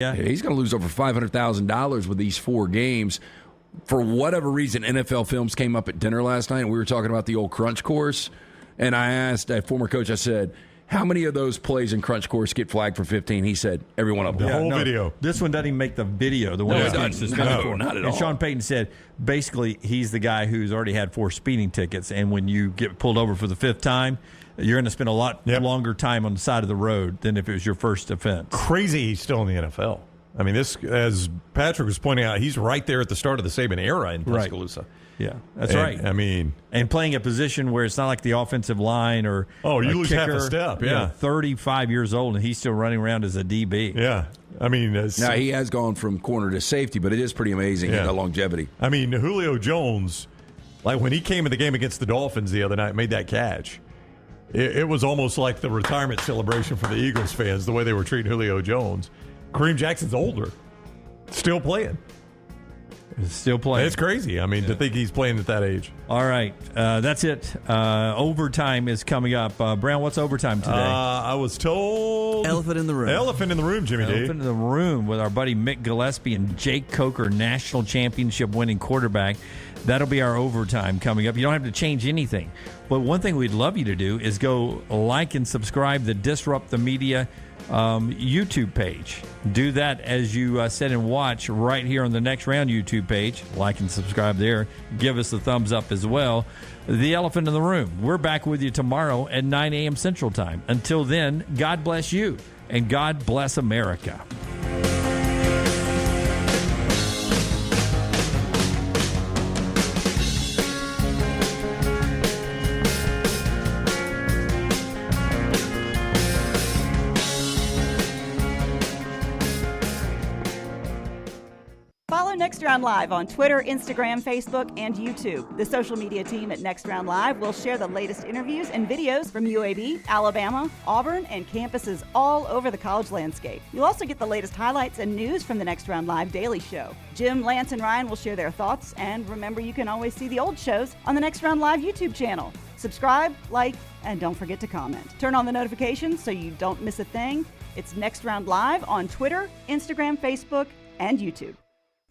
Yeah. He's going to lose over $500,000 with these 4 games. For whatever reason, NFL Films came up at dinner last night, and we were talking about the old crunch course. And I asked a former coach, I said, how many of those plays in crunch course get flagged for 15? He said, every one of them. The whole video. This one doesn't even make the video. The one No, that's it being doesn't. suspended No, for. not at and all. Sean Payton said, basically, he's the guy who's already had 4 speeding tickets, and when you get pulled over for the 5th time, you're going to spend a lot longer time on the side of the road than if it was your first offense. Crazy he's still in the NFL. I mean, this, as Patrick was pointing out, he's right there at the start of the Saban era in Tuscaloosa. Yeah, that's right. I mean, and playing a position where it's not like the offensive line or you a lose kicker, half a step. Yeah, 35 years old and he's still running around as a DB. Yeah, I mean, now he has gone from corner to safety, but it is pretty amazing the longevity. I mean, Julio Jones, like when he came in the game against the Dolphins the other night, made that catch. It was almost like the retirement celebration for the Eagles fans, the way they were treating Julio Jones. Kareem Jackson's older, still playing. Still playing. It's crazy. I mean, to think he's playing at that age. All right. That's it. Overtime is coming up. Brown, what's overtime today? I was told... Elephant in the room. Elephant in the room, Jimmy D. Elephant in the room with our buddy Mick Gillespie and Jake Coker, national championship winning quarterback. That'll be our overtime coming up. You don't have to change anything. But one thing we'd love you to do is go like and subscribe the Disrupt the Media YouTube page. Do that as you sit and watch right here on the Next Round YouTube page. Like and subscribe there. Give us a thumbs up as well. The Elephant in the Room. We're back with you tomorrow at 9 a.m. Central Time. Until then, God bless you and God bless America. Next Round Live on Twitter, Instagram, Facebook, and YouTube. The social media team at Next Round Live will share the latest interviews and videos from UAB, Alabama, Auburn, and campuses all over the college landscape. You'll also get the latest highlights and news from the Next Round Live Daily Show. Jim, Lance, and Ryan will share their thoughts, and remember, you can always see the old shows on the Next Round Live YouTube channel. Subscribe, like, and don't forget to comment. Turn on the notifications so you don't miss a thing. It's Next Round Live on Twitter, Instagram, Facebook, and YouTube.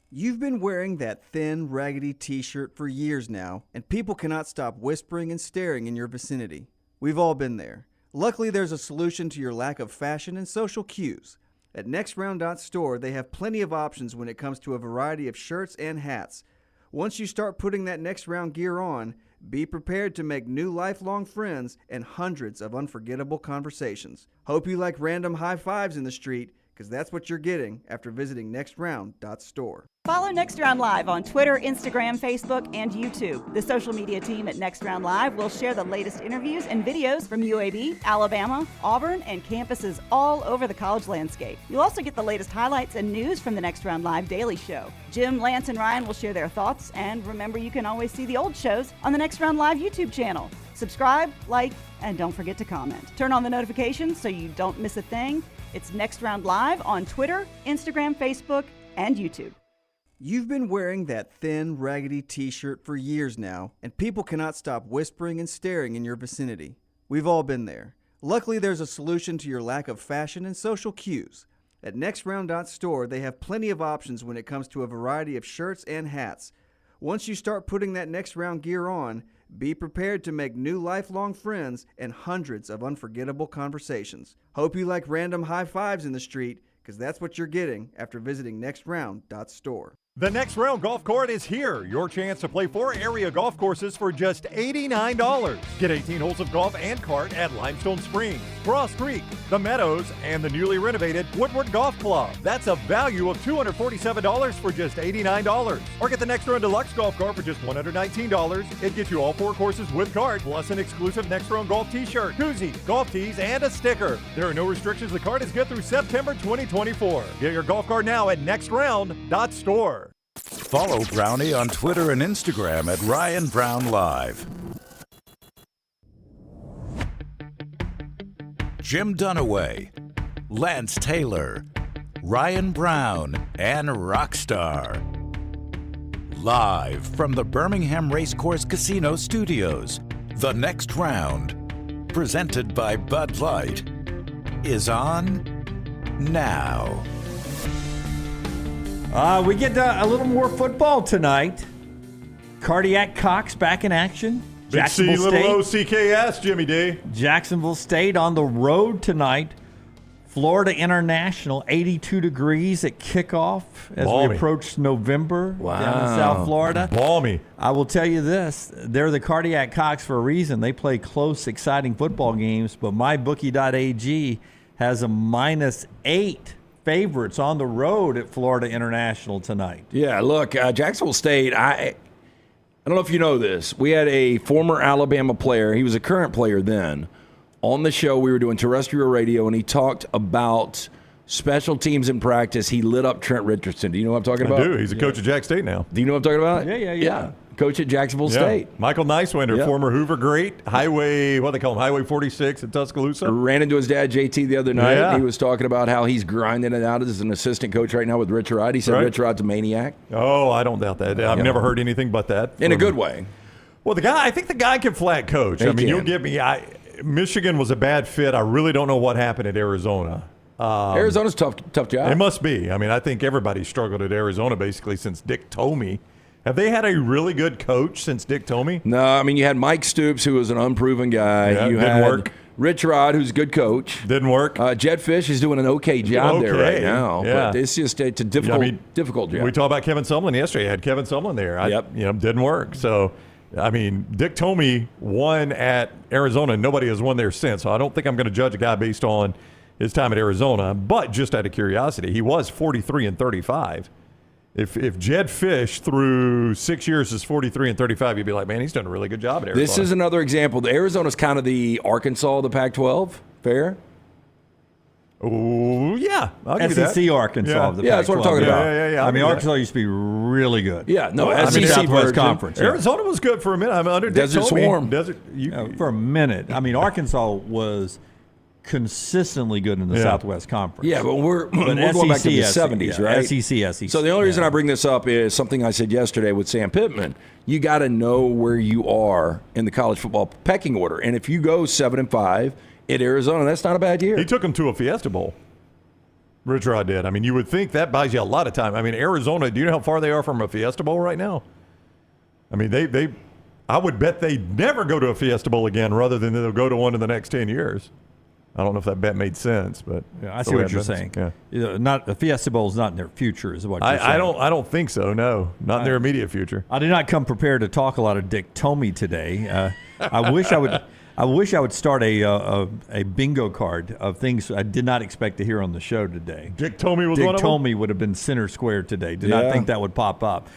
You've been wearing that thin, raggedy t-shirt for years now, and people cannot stop whispering and staring in your vicinity. We've all been there. Luckily, there's a solution to your lack of fashion and social cues. At NextRound.store, they have plenty of options when it comes to a variety of shirts and hats. Once you start putting that Next Round gear on, be prepared to make new lifelong friends and hundreds of unforgettable conversations. Hope you like random high fives in the street, because that's what you're getting after visiting NextRound.store. Follow Next Round Live on Twitter, Instagram, Facebook, and YouTube. The social media team at Next Round Live will share the latest interviews and videos from UAB, Alabama, Auburn, and campuses all over the college landscape. You'll also get the latest highlights and news from the Next Round Live Daily Show. Jim, Lance, and Ryan will share their thoughts, and remember, you can always see the old shows on the Next Round Live YouTube channel. Subscribe, like, and don't forget to comment. Turn on the notifications so you don't miss a thing. It's Next Round Live on Twitter, Instagram, Facebook, and YouTube. You've been wearing that thin, raggedy t-shirt for years now, and people cannot stop whispering and staring in your vicinity. We've all been there. Luckily, there's a solution to your lack of fashion and social cues. At NextRound.store, they have plenty of options when it comes to a variety of shirts and hats. Once you start putting that Next Round gear on, be prepared to make new lifelong friends and hundreds of unforgettable conversations. Hope you like random high fives in the street, because that's what you're getting after visiting NextRound.store. The Next Round Golf Court is here. Your chance to play 4 area golf courses for just $89. Get 18 holes of golf and cart at Limestone Springs, Cross Creek, The Meadows, and the newly renovated Woodward Golf Club. That's a value of $247 for just $89. Or get the Next Round Deluxe Golf Cart for just $119. It gets you all 4 courses with cart, plus an exclusive Next Round Golf t-shirt, koozie, golf tees, and a sticker. There are no restrictions. The cart is good through September 2024. Get your golf cart now at NextRound.store. Follow Brownie on Twitter and Instagram at Ryan Brown Live. Jim Dunaway, Lance Taylor, Ryan Brown, and Rockstar. Live from the Birmingham Racecourse Casino Studios, the Next Round, presented by Bud Light, is on now. We get a little more football tonight. Cardiac Cox back in action. Big C, little O-C-K-S, Jimmy D. Jacksonville State on the road tonight. Florida International, 82 degrees at kickoff as we approach November down in South Florida. Balmy. I will tell you this. They're the Cardiac Cox for a reason. They play close, exciting football games, but mybookie.ag has a -8 favorites on the road at Florida International tonight. Yeah, look, Jacksonville State, I don't know if you know this. We had a former Alabama player. He was a current player then. On the show, we were doing terrestrial radio, and he talked about special teams in practice. He lit up Trent Richardson. Do you know what I'm talking about? I do. He's a coach at Jack State now. Do you know what I'm talking about? Yeah. Coach at Jacksonville State. Michael Nicewinder, former Hoover great. Highway, what do they call him? Highway 46 in Tuscaloosa. Ran into his dad, JT, the other night. Yeah. He was talking about how he's grinding it out as an assistant coach right now with Rich Rod. He said Rich Rod's a maniac. Oh, I don't doubt that. I've never heard anything but that. In a good way. Well, I think the guy can flat coach. You'll give me Michigan was a bad fit. I really don't know what happened at Arizona. Arizona's tough job. It must be. I think everybody struggled at Arizona basically since Dick Tomey. Have they had a really good coach since Dick Tomey? No, you had Mike Stoops, who was an unproven guy. Yeah, you didn't had work. Rich Rod, who's a good coach. Didn't work. Jed Fish is doing an okay job there right now. Yeah. But it's a difficult job. We talked about Kevin Sumlin yesterday. I had Kevin Sumlin there. Didn't work. So, Dick Tomey won at Arizona. Nobody has won there since. So I don't think I'm going to judge a guy based on his time at Arizona. But just out of curiosity, he was 43-35. If Jed Fish through 6 years is 43-35, you'd be like, man, he's done a really good job at Arizona. This is another example. Arizona's kind of the Arkansas of the Pac-12. Fair? Oh, yeah. I'll give you that. SEC Arkansas. Of the that's what I'm talking about. Yeah. Arkansas used to be really good. Yeah, no, SEC Southwest Conference. Arizona was good for a minute. Under Desert Dick Tomey. Swarm. For a minute. Arkansas was consistently good in the Southwest Conference. Yeah, but we're going back to the 70s, right? SEC. So the only reason I bring this up is something I said yesterday with Sam Pittman. You got to know where you are in the college football pecking order. And if you go 7-5 at Arizona, that's not a bad year. He took them to a Fiesta Bowl. Rich Rod did. You would think that buys you a lot of time. Arizona, do you know how far they are from a Fiesta Bowl right now? I would bet they never go to a Fiesta Bowl again rather than they'll go to one in the next 10 years. I don't know if that bet made sense, but I see what you're saying. Yeah. Not the Fiesta Bowl is not in their future, is what you're saying. I don't think so. No, not in their immediate future. I did not come prepared to talk a lot of Dick Tomey today. I wish I would. I wish I would start a bingo card of things I did not expect to hear on the show today. Dick Tomey was Dick one of them? Tomey would have been center square today. Did not think that would pop up.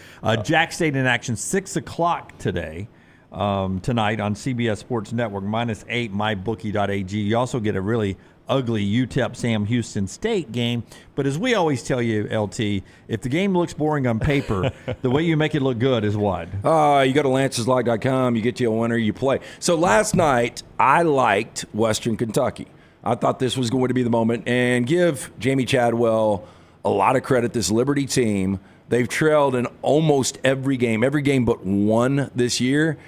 Jack State in action, 6 o'clock today. Tonight on CBS Sports Network, -8, mybookie.ag. You also get a really ugly UTEP Sam Houston State game. But as we always tell you, LT, if the game looks boring on paper, the way you make it look good is what? You go to lanceslog.com, you get you a winner, you play. So last night, I liked Western Kentucky. I thought this was going to be the moment. And give Jamie Chadwell a lot of credit, this Liberty team. They've trailed in almost every game but one this year.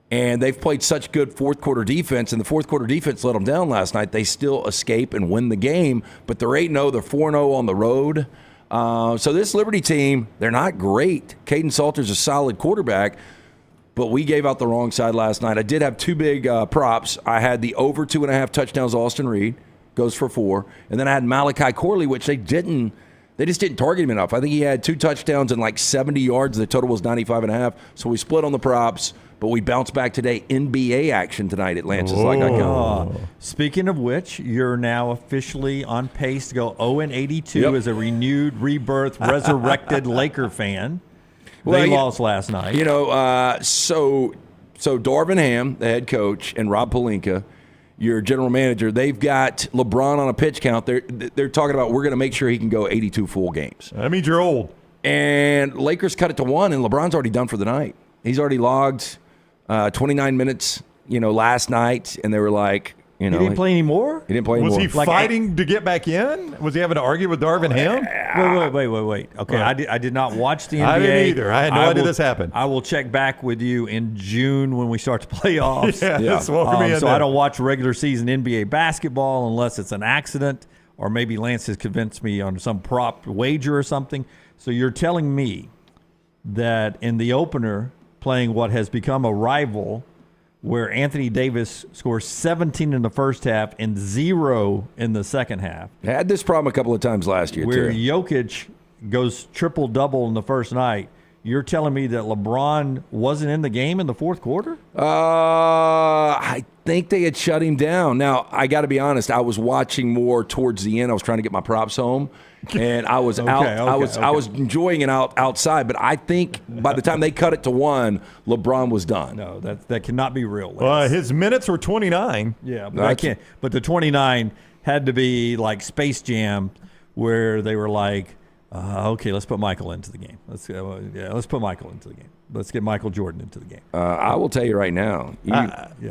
And they've played such good fourth-quarter defense, and the fourth-quarter defense let them down last night. They still escape and win the game, but they're 8-0. They're 4-0 on the road. So this Liberty team, they're not great. Caden Salter's a solid quarterback, but we gave out the wrong side last night. I did have two big props. I had the over 2.5 touchdowns, Austin Reed, goes for 4. And then I had Malachi Corley, which they just didn't target him enough. I think he had 2 touchdowns and like 70 yards. The total was 95.5. So we split on the props. But we bounce back today. NBA action tonight at lanceslog.com. Speaking of which, you're now officially on pace to go 0-82 as a renewed, rebirth, resurrected Laker fan. They lost last night. So Darvin Ham, the head coach, and Rob Pelinka, your general manager, they've got LeBron on a pitch count. They're talking about we're going to make sure he can go 82 full games. That means you're old. And Lakers cut it to 1, and LeBron's already done for the night. He's already logged 29 minutes, last night, and they were like, he didn't play anymore? He didn't play anymore. Was he fighting to get back in? Was he having to argue with Darvin Ham? Wait. Okay, I did not watch the NBA. I didn't either. I had no idea this happened. I will check back with you in June when we start the playoffs. Welcome me in so there. I don't watch regular season NBA basketball unless it's an accident or maybe Lance has convinced me on some prop wager or something. So you're telling me that in the opener, playing what has become a rival, where Anthony Davis scores 17 in the first half and 0 in the second half. Had this problem a couple of times last year, where too. Jokic goes triple-double in the first night. You're telling me that LeBron wasn't in the game in the fourth quarter? I think they had shut him down. Now, I got to be honest. I was watching more towards the end. I was trying to get my props home, and I was I was enjoying it outside. But I think by the time they cut it to 1, LeBron was done. No, that cannot be real. Lance. His minutes were 29. Yeah, but I can't. But the 29 had to be like Space Jam, where they were like, okay, let's put Michael into the game. Let's put Michael into the game. Let's get Michael Jordan into the game. I will tell you right now.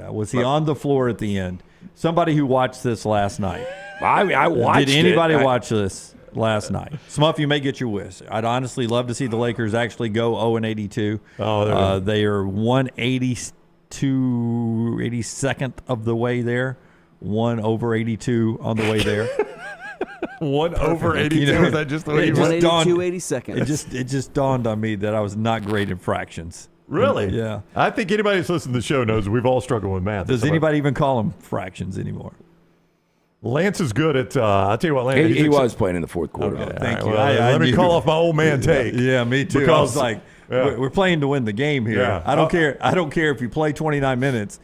Was he on the floor at the end? Somebody who watched this last night. I watched it. Did anybody watch this last night? Smuff, you may get your wish. I'd honestly love to see the Lakers actually go 0-82. Oh, they are 182 of the way there. 1 over 82 on the way there. 1 over 82. Is that just the way you 182 82. It just dawned on me that I was not great in fractions. Really? Yeah. I think anybody who's listening to the show knows we've all struggled with math. Does anybody even call them fractions anymore? Lance is good at. I'll tell you what, Lance. He was playing in the fourth quarter. Okay, thank you. Well, let me call off my old man take. Yeah, me too. I was like, we're playing to win the game here. Yeah. I don't care. I don't care if you play 29 minutes.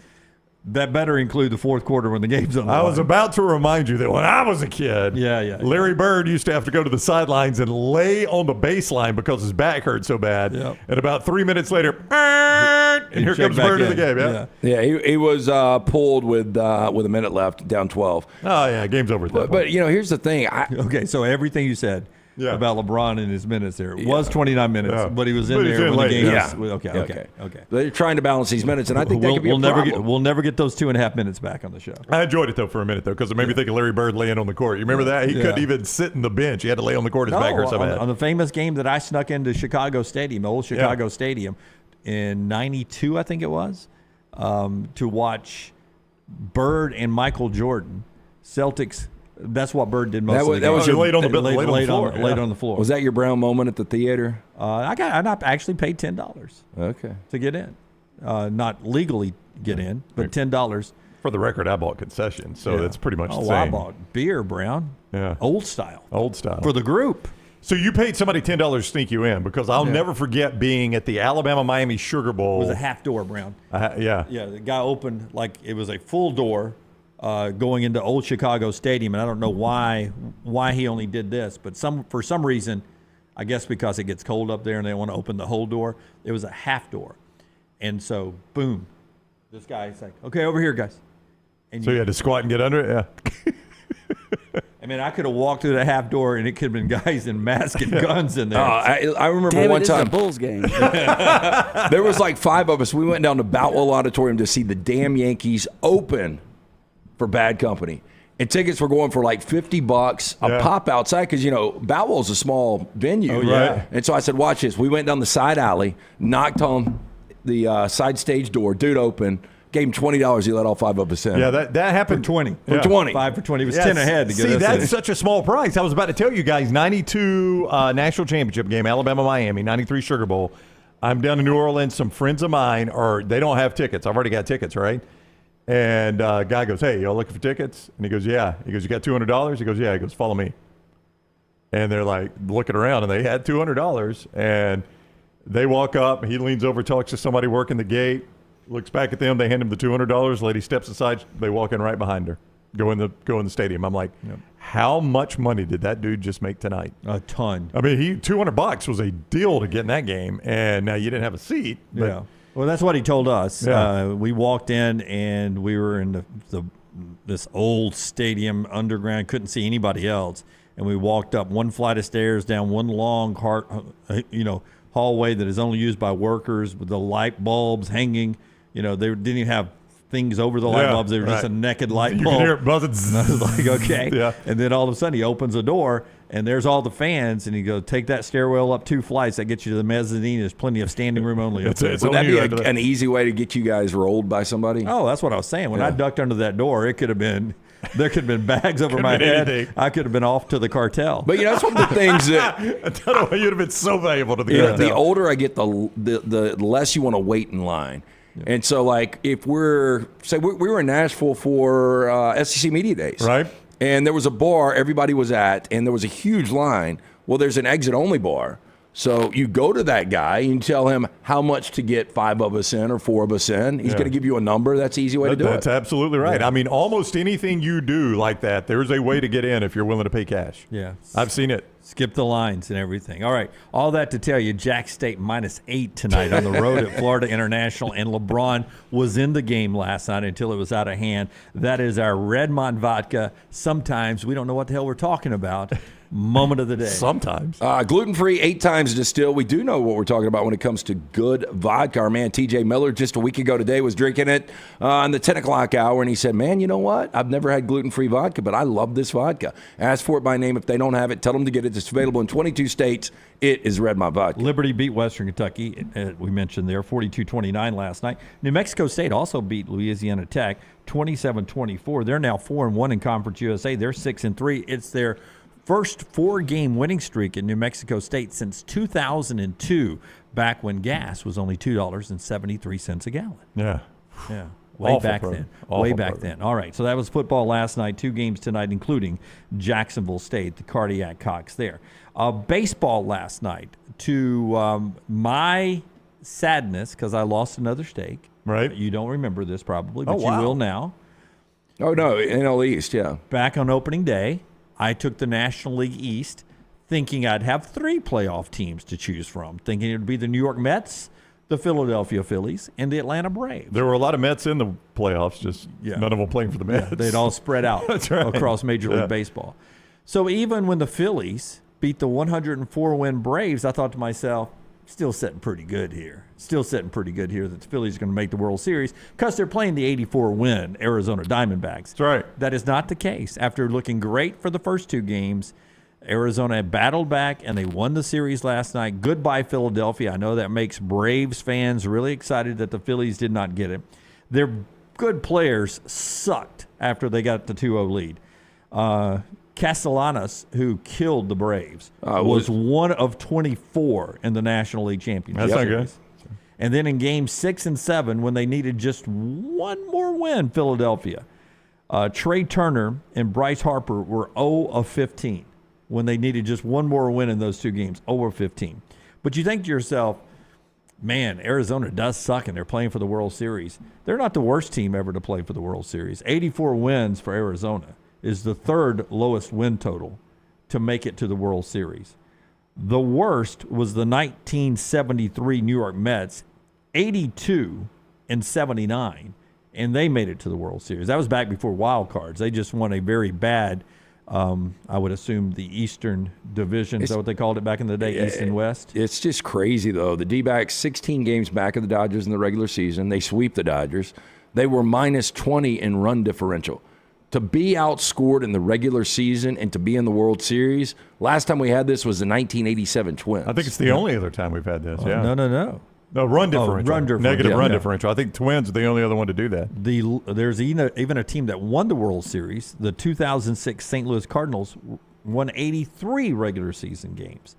That better include the fourth quarter when the game's on the line. I was about to remind you that when I was a kid, Larry Bird used to have to go to the sidelines and lay on the baseline because his back hurt so bad. Yep. And about 3 minutes later, and here comes Bird in the game. Yeah, he was pulled with a minute left, down 12. Oh, yeah, game's over at that point. But, here's the thing. Okay, so everything you said about LeBron and his minutes there was 29 minutes, but he was in there when the game was. Okay. They're trying to balance these minutes, and I think that could be a problem. We'll never get those 2.5 minutes back on the show. I enjoyed it, though, for a minute, though, because it made me think of Larry Bird laying on the court. You remember that? He couldn't even sit in the bench. He had to lay on the court. His back hurt so bad. On the famous game that I snuck into Chicago Stadium, old Chicago Stadium, in 92, I think it was, to watch Bird and Michael Jordan, Celtics. That's what Bird did most of the game. That was laid on the floor. Laid on the floor. Was that your Brown moment at the theater? I actually paid $10 to get in. Not legally get in, but $10. For the record, I bought concessions, so that's pretty much the same. I bought beer, Brown. Yeah. Old style. For the group. So you paid somebody $10 to sneak you in, because I'll never forget being at the Alabama-Miami Sugar Bowl. It was a half door, Brown. Yeah, the guy opened like it was a full door going into old Chicago Stadium, and I don't know why he only did this, but for some reason, I guess because it gets cold up there and they want to open the whole door, it was a half door. And so, boom, this guy's like, okay, over here, guys. And so you had to squat and get under it? Yeah. I mean, I could have walked through the half door, and it could have been guys in masks and guns in there. I remember one time. It's a Bulls game. There was like 5 of us. We went down to Boutwell Auditorium to see the damn Yankees open for Bad Company. And tickets were going for like $50 a pop outside because, Boutwell's a small venue. Oh, yeah. Right. And so I said, watch this. We went down the side alley, knocked on the side stage door. Dude opened. Gave him $20. He let all 5 of us in. Yeah, that happened. For 20. For 20. 5 for 20. It was 10 ahead to get us in. That's such a small price. I was about to tell you guys, 92 national championship game, Alabama-Miami, 93 Sugar Bowl. I'm down in New Orleans. Some friends of mine, they don't have tickets. I've already got tickets, right? And guy goes, hey, y'all looking for tickets? And he goes, yeah. He goes, you got $200? He goes, yeah. He goes, follow me. And they're like looking around, and they had $200. And they walk up. He leans over, talks to somebody working the gate. Looks back at them. They hand him the $200. Lady steps aside. They walk in right behind her. Go in the stadium. I'm like, how much money did that dude just make tonight? A ton. I mean, $200 was a deal to get in that game. And now you didn't have a seat. But yeah. Well, that's what he told us. Yeah. We walked in, and we were in this old stadium underground. Couldn't see anybody else. And we walked up one flight of stairs, down one long hallway that is only used by workers with the light bulbs hanging. They didn't even have things over the light bulbs. They were just a naked light bulb. You can hear it buzzing. And I was like, okay. Yeah. And then all of a sudden he opens the door, and there's all the fans, and he goes, take that stairwell up 2 flights. That gets you to the mezzanine. There's plenty of standing room only. Would that be an easy way to get you guys rolled by somebody? Oh, that's what I was saying. When I ducked under that door, it could have been There could have been bags over my head. Anything. I could have been off to the cartel. But that's one of the things that I don't know, you'd have been so valuable to the the cartel. older I get, the less you want to wait in line. Yeah. And so, like, if we were in Nashville for SEC Media Days, right? And there was a bar everybody was at, and there was a huge line. Well, there's an exit-only bar. So you go to that guy and you tell him how much to get 5 of us in or 4 of us in. He's going to give you a number. That's the easy way to do it. That's absolutely right. Yeah. I mean, almost anything you do like that, there's a way to get in if you're willing to pay cash. Yeah. I've seen it. Skip the lines and everything. All right. All that to tell you, Jax State -8 tonight on the road at Florida International, and LeBron was in the game last night until it was out of hand. That is our Redmond vodka. Sometimes we don't know what the hell we're talking about. Moment of the day. Sometimes. Gluten-free, 8 times distilled. We do know what we're talking about when it comes to good vodka. Our man TJ Miller just a week ago today was drinking it in the 10 o'clock hour, and he said, man, you know what? I've never had gluten-free vodka, but I love this vodka. Ask for it by name. If they don't have it, tell them to get it. It's available in 22 states. It is Redmond vodka. Liberty beat Western Kentucky. We mentioned there, 42-29 last night. New Mexico State also beat Louisiana Tech, 27-24. They're now 4-1 in Conference USA. They're 6-3. It's their first 4-game winning streak in New Mexico State since 2002, back when gas was only $2.73 a gallon. Yeah. Yeah. Way back then. Way back program. then. All right. So that was football last night. 2 games tonight, including Jacksonville State, the Cardiac Cocks there. Baseball last night. To my sadness, because I lost another stake. Right. You don't remember this probably, but Oh, wow. you will now. Oh, no, NL East, yeah. Back on opening day, I took the National League East, thinking I'd have 3 playoff teams to choose from, thinking it would be the New York Mets, the Philadelphia Phillies, and the Atlanta Braves. There were a lot of Mets in the playoffs, just none of them playing for the Mets. Yeah, they'd all spread out That's right. across Major League Baseball. So even when the Phillies beat the 104-win Braves, I thought to myself, still sitting pretty good here. Still sitting pretty good here that the Phillies are going to make the World Series because they're playing the 84-win Arizona Diamondbacks. That's right. That is not the case. After looking great for the first 2 games, Arizona battled back, and they won the series last night. Goodbye, Philadelphia. I know that makes Braves fans really excited that the Phillies did not get it. Their good players sucked after they got the 2-0 lead. Castellanos, who killed the Braves, was 1 of 24 in the National League Championship. That's not good. And then in games 6 and 7, when they needed just one more win, Philadelphia, Trey Turner and Bryce Harper were 0 of 15 when they needed just one more win in those 2 games, 0 of 15. But you think to yourself, man, Arizona does suck, and they're playing for the World Series. They're not the worst team ever to play for the World Series. 84 wins for Arizona is the 3rd lowest win total to make it to the World Series. The worst was the 1973 New York Mets, 82 and 79, and they made it to the World Series. That was back before wild cards. They just won a very bad, I would assume, the Eastern Division. Is that what they called it back in the day, East and West? It's just crazy, though. The D-backs, 16 games back of the Dodgers in the regular season. They sweep the Dodgers. They were minus 20 in run differential. To be outscored in the regular season and to be in the World Series, last time we had this was the 1987 Twins. I think it's the only other time we've had this. No. No, run differential. Run differential. Negative run Yeah. differential. I think Twins are the only other one to do that. There's even a team that won the World Series. The 2006 St. Louis Cardinals won 83 regular season games,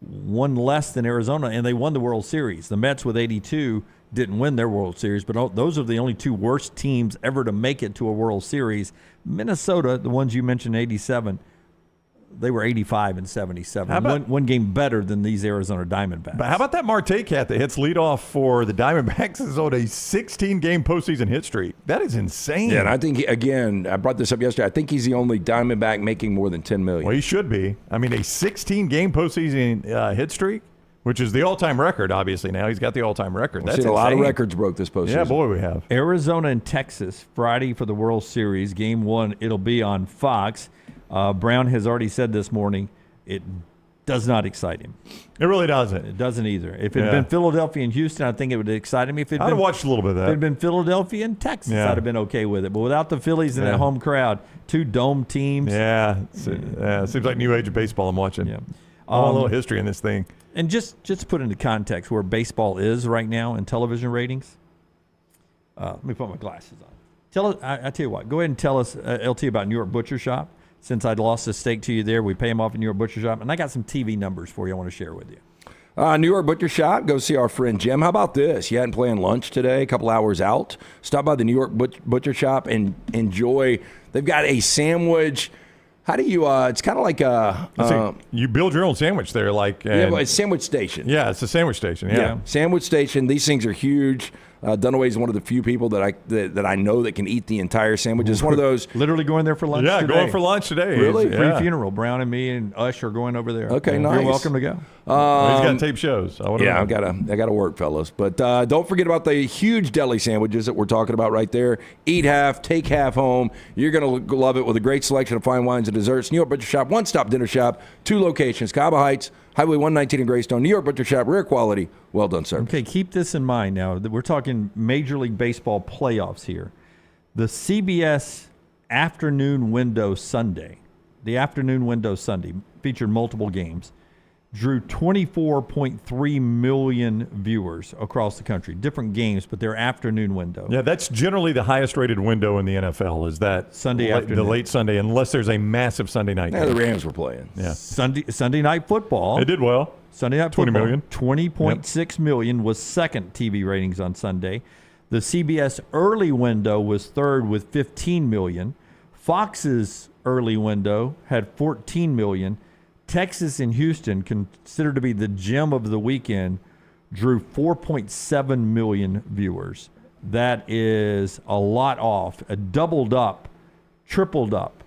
one less than Arizona, and they won the World Series. The Mets with 82 didn't win their World Series, but those are the only 2 worst teams ever to make it to a World Series. Minnesota, the ones you mentioned, 87, they were 85 and 77. One game better than these Arizona Diamondbacks. But how about that Marte cat that hits leadoff for the Diamondbacks is on a 16-game postseason hit streak? That is insane. Yeah, and I think, again, I brought this up yesterday, I think he's the only Diamondback making more than $10 million. Well, he should be. I mean, a 16-game postseason hit streak, which is the all-time record, obviously. Now he's got the all-time record. We've That's seen a lot of insane. records broke this postseason. Yeah, boy, we have. Arizona and Texas, Friday for the World Series. Game 1, it'll be on Fox. Brown has already said this morning, it does not excite him. It really doesn't. It doesn't either. If it had been Philadelphia and Houston, I think it would have excited me. If I'd have watched a little bit of that. If it had been Philadelphia and Texas, I'd have been okay with it. But without the Phillies and that home crowd, 2 dome teams. Yeah, it seems like new age of baseball I'm watching. Yeah. A little history in this thing. And just to put into context where baseball is right now in television ratings, let me put my glasses on. Tell us. I tell you what. Go ahead and tell us, LT, about New York Butcher Shop. Since I'd lost a steak to you there, we pay them off at New York Butcher Shop, and I got some TV numbers for you I want to share with you. New York Butcher Shop, go see our friend Jim. How about this? You hadn't planned lunch today, a couple hours out. Stop by the New York Butcher Shop and enjoy. They've got a sandwich. How do you, it's kind of like a... you build your own sandwich there. Yeah, but it's a sandwich station. Yeah, it's a sandwich station. Yeah. Sandwich station. These things are huge. Dunaway is one of the few people that I know that can eat the entire sandwich. It's one of those. Literally going there for lunch today. Yeah, going for lunch today. Really? Pre-funeral. Brown and me and Ush are going over there. Okay, nice. You're welcome to go. He's got tape shows. I gotta work, fellas. But don't forget about the huge deli sandwiches that we're talking about right there. Eat half, take half home. You're gonna love it with a great selection of fine wines and desserts. New York Butcher Shop, one-stop dinner shop, 2 locations: Cabo Heights, Highway 119 in Greystone. New York Butcher Shop, rare quality, well done service. Okay, keep this in mind now. We're talking Major League Baseball playoffs here. The CBS afternoon window Sunday, featured multiple games, drew 24.3 million viewers across the country. Different games, but their afternoon window. Yeah, that's generally the highest rated window in the NFL is that Sunday afternoon. The late Sunday, unless there's a massive Sunday night game. The Rams were playing. Yeah. Sunday night football. They did well. Sunday night 20 football. million. 20.6 million was second TV ratings on Sunday. The CBS early window was third with 15 million. Fox's early window had 14 million. Texas and Houston, considered to be the gem of the weekend, drew 4.7 million viewers. That is a lot off, doubled up, tripled up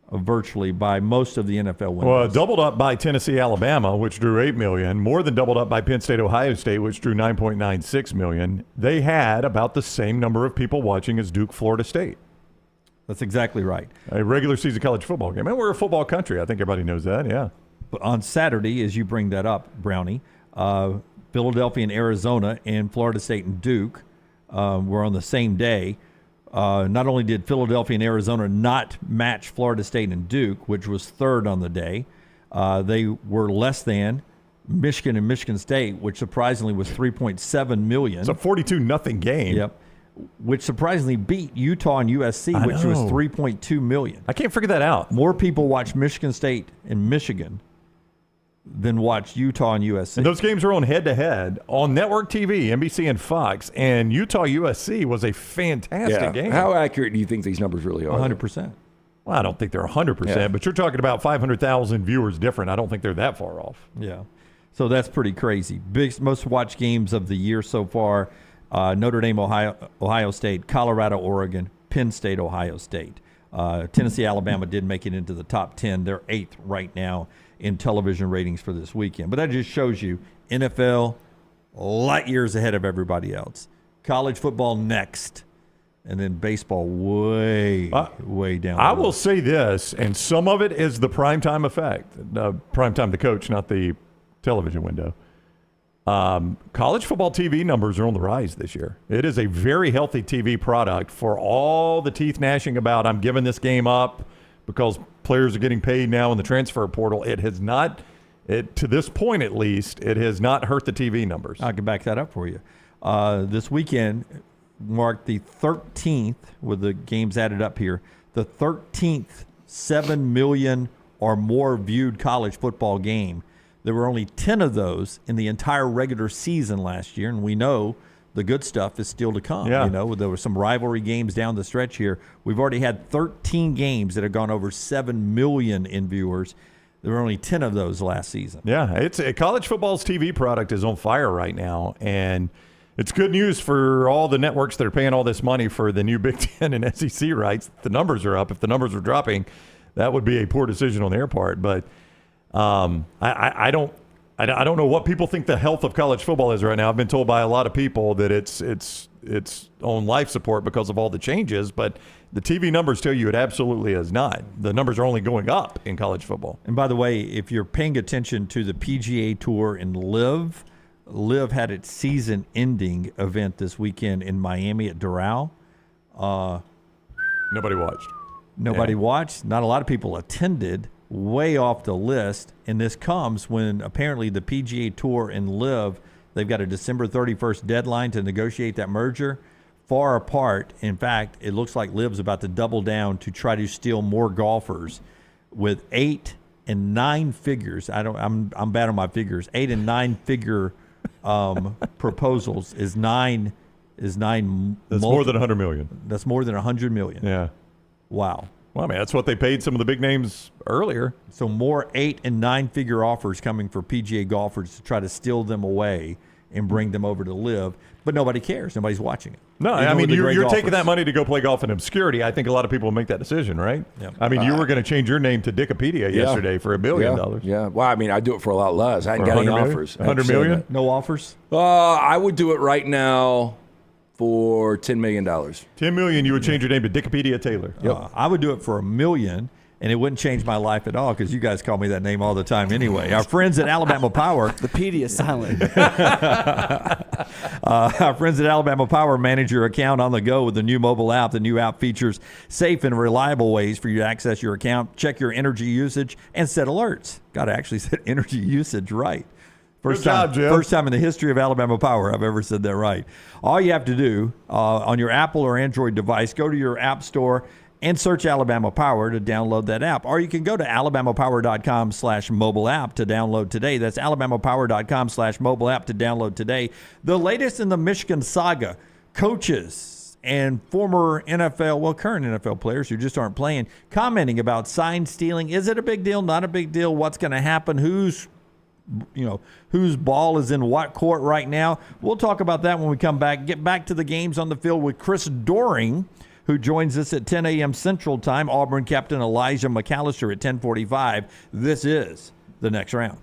virtually by most of the NFL windows. Well, doubled up by Tennessee, Alabama, which drew 8 million, more than doubled up by Penn State, Ohio State, which drew 9.96 million. They had about the same number of people watching as Duke, Florida State. That's exactly right. A regular season college football game. And we're a football country. I think everybody knows that, yeah. But on Saturday, as you bring that up, Brownie, Philadelphia and Arizona and Florida State and Duke were on the same day. Not only did Philadelphia and Arizona not match Florida State and Duke, which was third on the day, they were less than Michigan and Michigan State, which surprisingly was 3.7 million. It's a 42-0 game. Yep. Which surprisingly beat Utah and USC, which was 3.2 million. I can't figure that out. More people watch Michigan State and Michigan than watch Utah and USC. And those games were on head-to-head on network TV, NBC and Fox, and Utah-USC was a fantastic game. How accurate do you think these numbers really are? 100%. Well, I don't think they're 100%, but you're talking about 500,000 viewers different. I don't think they're that far off. Yeah. So that's pretty crazy. Most watched games of the year so far, Notre Dame, Ohio State, Colorado, Oregon, Penn State, Ohio State. Tennessee, Alabama did make it into the top 10. They're 8th right now in television ratings for this weekend. But that just shows you NFL light years ahead of everybody else. College football next, and then baseball way down. I will say this, and some of it is the primetime effect. Primetime to coach, not the television window. College football TV numbers are on the rise this year. It is a very healthy TV product for all the teeth gnashing about, I'm giving this game up because players are getting paid now in the transfer portal. It has not, to this point at least, it has not hurt the TV numbers. I can back that up for you. This weekend marked the 13th, with the games added up here, the 13th 7 million or more viewed college football game. There were only 10 of those in the entire regular season last year, and we know the good stuff is still to come. Yeah. You know, there were some rivalry games down the stretch here. We've already had 13 games that have gone over 7 million in viewers. There were only 10 of those last season. Yeah, college football's TV product is on fire right now, and it's good news for all the networks that are paying all this money for the new Big Ten and SEC rights. The numbers are up. If the numbers were dropping, that would be a poor decision on their part, but I don't know what people think the health of college football is right now. I've been told by a lot of people that it's on life support because of all the changes, but the TV numbers tell you it absolutely is not. The numbers are only going up in college football. And by the way, if you're paying attention to the PGA Tour and Liv had its season-ending event this weekend in Miami at Doral. Nobody watched. Nobody watched. Not a lot of people attended. Way off the list, and this comes when apparently the PGA Tour and Liv, they've got a December 31st deadline to negotiate that merger. far apart. In fact, it looks like LIV's about to double down to try to steal more golfers with 8 and 9 figures. I'm bad on my figures. 8 and 9 figure proposals is nine. That's more than $100 million. That's more than $100 million. Yeah. Wow. Well, I mean, that's what they paid some of the big names earlier. So more 8 and 9 figure offers coming for PGA golfers to try to steal them away and bring them over to LIV, but nobody cares. Nobody's watching it. No, I mean, you're taking that money to go play golf in obscurity. I think a lot of people make that decision, right? Yeah. I mean, you were going to change your name to Dickopedia yesterday for $1 billion. Yeah. Well, I mean, I do it for a lot less. I hadn't got any offers. $100 million? No offers? I would do it right now for $10 million. $10 million, you would change your name to Dickopedia Taylor. Yep. I would do it for $1 million. And it wouldn't change my life at all because you guys call me that name all the time anyway. Our friends at Alabama Power. The PD is silent. Our friends at Alabama Power manage your account on the go with the new mobile app. The new app features safe and reliable ways for you to access your account, check your energy usage, and set alerts. Got to actually set energy usage right. First time in the history of Alabama Power I've ever said that right. All you have to do on your Apple or Android device, go to your app store and search Alabama Power to download that app. Or you can go to alabamapower.com/mobile app to download today. That's alabamapower.com/mobile app to download today. The latest in the Michigan saga, coaches and former NFL, well, current NFL players who just aren't playing, commenting about sign stealing. Is it a big deal? Not a big deal? What's going to happen? Whose ball is in what court right now? We'll talk about that when we come back. Get back to the games on the field with Chris Doering, who joins us at 10 a.m. Central Time. Auburn captain Elijah McAllister at 10:45. This is The Next Round.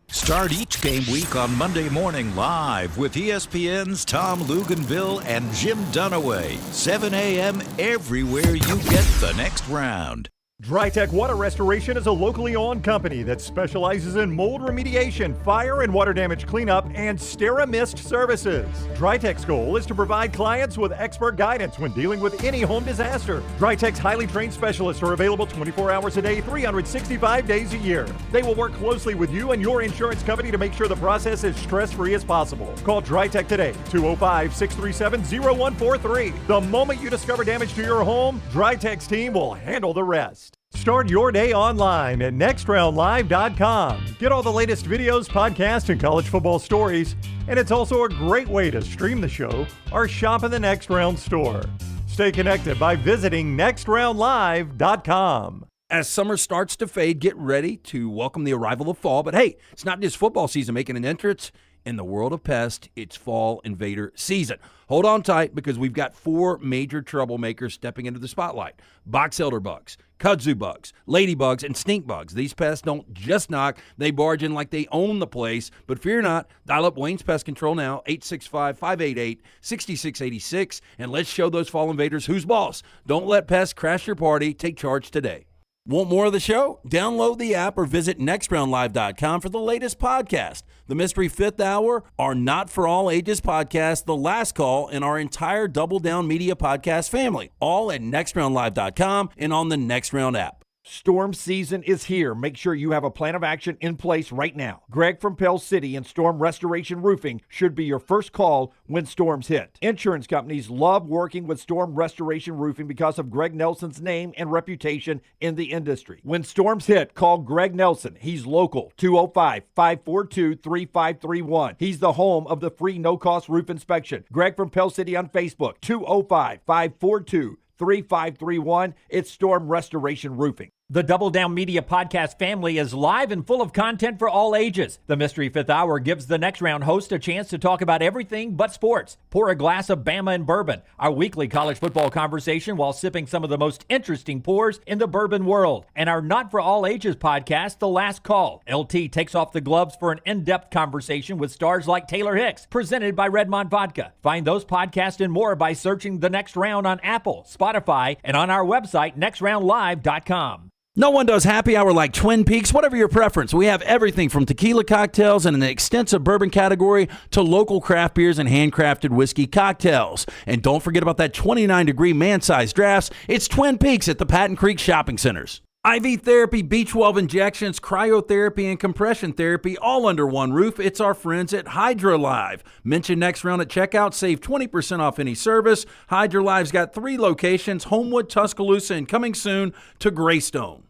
Start each game week on Monday morning live with ESPN's Tom Luganville and Jim Dunaway. 7 a.m. everywhere you get The Next Round. DryTech Water Restoration is a locally owned company that specializes in mold remediation, fire and water damage cleanup, and SteraMist services. DryTech's goal is to provide clients with expert guidance when dealing with any home disaster. DryTech's highly trained specialists are available 24 hours a day, 365 days a year. They will work closely with you and your insurance company to make sure the process is stress-free as possible. Call DryTech today, 205-637-0143. The moment you discover damage to your home, DryTech's team will handle the rest. Start your day online at nextroundlive.com. Get all the latest videos, podcasts, and college football stories. And it's also a great way to stream the show or shop in the Next Round store. Stay connected by visiting nextroundlive.com. As summer starts to fade, get ready to welcome the arrival of fall. But hey, it's not just football season making an entrance. In the world of pest, it's fall invader season. Hold on tight because we've got 4 major troublemakers stepping into the spotlight. Box elder bugs, kudzu bugs, ladybugs, and stink bugs. These pests don't just knock, they barge in like they own the place. But fear not, dial up Wayne's Pest Control now, 865-588-6686, and let's show those fall invaders who's boss. Don't let pests crash your party. Take charge today. Want more of the show? Download the app or visit nextroundlive.com for the latest podcast. The Mystery Fifth Hour, our Not For All Ages podcast, The Last Call, and our entire Double Down Media podcast family. All at nextroundlive.com and on the Next Round app. Storm season is here. Make sure you have a plan of action in place right now. Greg from Pell City and Storm Restoration Roofing should be your first call when storms hit. Insurance companies love working with Storm Restoration Roofing because of Greg Nelson's name and reputation in the industry. When storms hit, call Greg Nelson. He's local, 205-542-3531. He's the home of the free no-cost roof inspection. Greg from Pell City on Facebook, 205-542-3531. It's Storm Restoration Roofing. The Double Down Media podcast family is live and full of content for all ages. The Mystery Fifth Hour gives the Next Round host a chance to talk about everything but sports. Pour a glass of Bama and bourbon, our weekly college football conversation while sipping some of the most interesting pours in the bourbon world. And our Not For All Ages podcast, The Last Call. LT takes off the gloves for an in-depth conversation with stars like Taylor Hicks, presented by Redmond Vodka. Find those podcasts and more by searching The Next Round on Apple, Spotify, and on our website, nextroundlive.com. No one does happy hour like Twin Peaks. Whatever your preference, we have everything from tequila cocktails and an extensive bourbon category to local craft beers and handcrafted whiskey cocktails. And don't forget about that 29-degree man-sized drafts. It's Twin Peaks at the Patton Creek Shopping Centers. IV therapy, B12 injections, cryotherapy, and compression therapy all under one roof. It's our friends at HydroLive. Mention Next Round at checkout. Save 20% off any service. HydroLive's got 3 locations, Homewood, Tuscaloosa, and coming soon to Greystone.